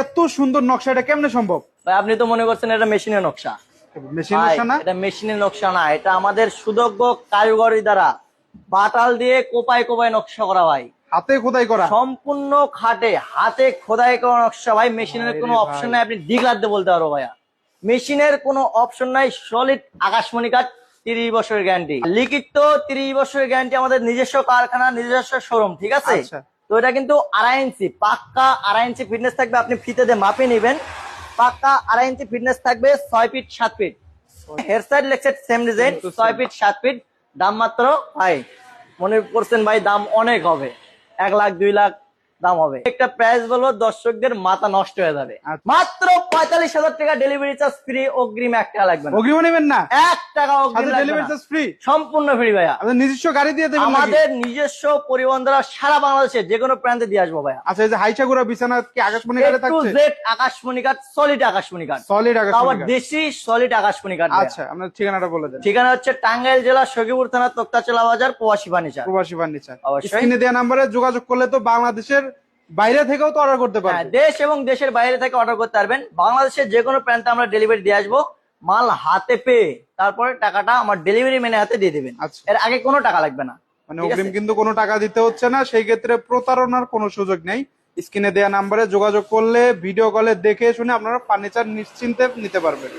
এত সুন্দর নকশা, এটা কেমনে সম্ভব? ভাই আপনি তো মনে করছেন এটা মেশিনের নকশা। মেশিন নকশা না, এটা মেশিনের নকশা না, এটা আমাদের সুদক্ষ কারিগরি দ্বারা বাটাল দিয়ে কোপায় কোপায় নকশা করা ভাই। হাতে খোদাই করা, সম্পূর্ণ খাটে হাতে খোদাই করা নকশা ভাই। মেশিনের ভাই কোনো রে অপশন ভাই। নাই, আপনি ডিগলার দিয়ে বলতে পারো ভাইয়া। মেশিনের কোনো অপশন নাই, সলিড আকাশমণি কাঠ, 30 বছরের গ্যারান্টি। লিখিত তো 30 বছরের গ্যারান্টি, আমাদের নিজস্ব কারখানা, নিজস্ব শোরুম, ঠিক আছে। আচ্ছা। তো এটা কিন্তু 2.5 ইঞ্চি পাক্কা 2.5 ইঞ্চি ফিটনেস থাকবে, আপনি ফিতে দিয়ে মাপে নেবেন। পাক্কা 2.5 ইঞ্চি ফিটনেস থাকবে, 6 feet 7 feet. Hair side leg side same design, 6 feet 7 feet. দাম মাত্র ভাই মনে করছেন ভাই দাম অনেক হবে, 1 লাখ 2 লাখ দাম হবে। একটা প্রাইস বলবো দর্শকদের মাথা নষ্ট হয়ে যাবে। আচ্ছা। মাত্র 45,000 টাকা, ডেলিভারি চার্জ ফ্রি, অগ্রিম 1 টাকা লাগবে না। অগ্রিম নেবেন না, 1 টাকা অগ্রিম লাগবে ডেলিভারি না, চার্জ ফ্রি, সম্পূর্ণ ফ্রি ভাইয়া। আপনাদের নিজস্ব গাড়ি দিয়ে দেবেন নাকি? আমাদের নিজস্ব পরিবহন দ্বারা সারা বাংলাদেশে যে কোনো প্রান্তে দিয়ে আসবো ভাইয়া। আচ্ছা, এই যে হাইচাগুড়া বিছানা কি আকাশমণি A কাঠে to থাকছে? Z আকাশমণি কাঠ, সলিড আকাশমণি কাঠ, সলিড আবার আকাশমণি কাঠ। দেশি সলিড আকাশমণি কাঠ ভাইয়া। আচ্ছা, আপনার ঠিকানাটা বলে দেন। ঠিকানা হচ্ছে টাঙ্গাইল জেলা সখীপুর থানা তোক্তাচলা বাজার, প্রবাসী ফার্নিচার। প্রবাসী ফার্নিচার। অবশ্যই। স্ক্রিনে দেওয়া নম্বরে যোগাযোগ করলে তো বাংলাদেশের বাইরে থেকেও তো অর্ডার করতে হ্যাঁ, পারবে। দেশ এবং দেশের বাইরে থেকে অর্ডার করতে পারবেন। বাংলাদেশের যে কোনো প্রান্তে আমরা ডেলিভারি দিয়ে আসবো, মাল হাতে পেয়ে তারপরে টাকাটা আমার ডেলিভারি ম্যানের হাতে দিয়ে দেবেন। আচ্ছা। এর আগে কোনো টাকা লাগবে না, মানে ঠিক অগ্রিম আছে? কিন্তু কোনো টাকা দিতে হচ্ছে না, সেই ক্ষেত্রে প্রতারণার কোনো সুযোগ নেই। স্ক্রিনে দেওয়া নম্বরে যোগাযোগ করলে ভিডিও কলে দেখে শুনে আপনারা ফার্নিচার নিশ্চিন্তে নিতে পারবেন।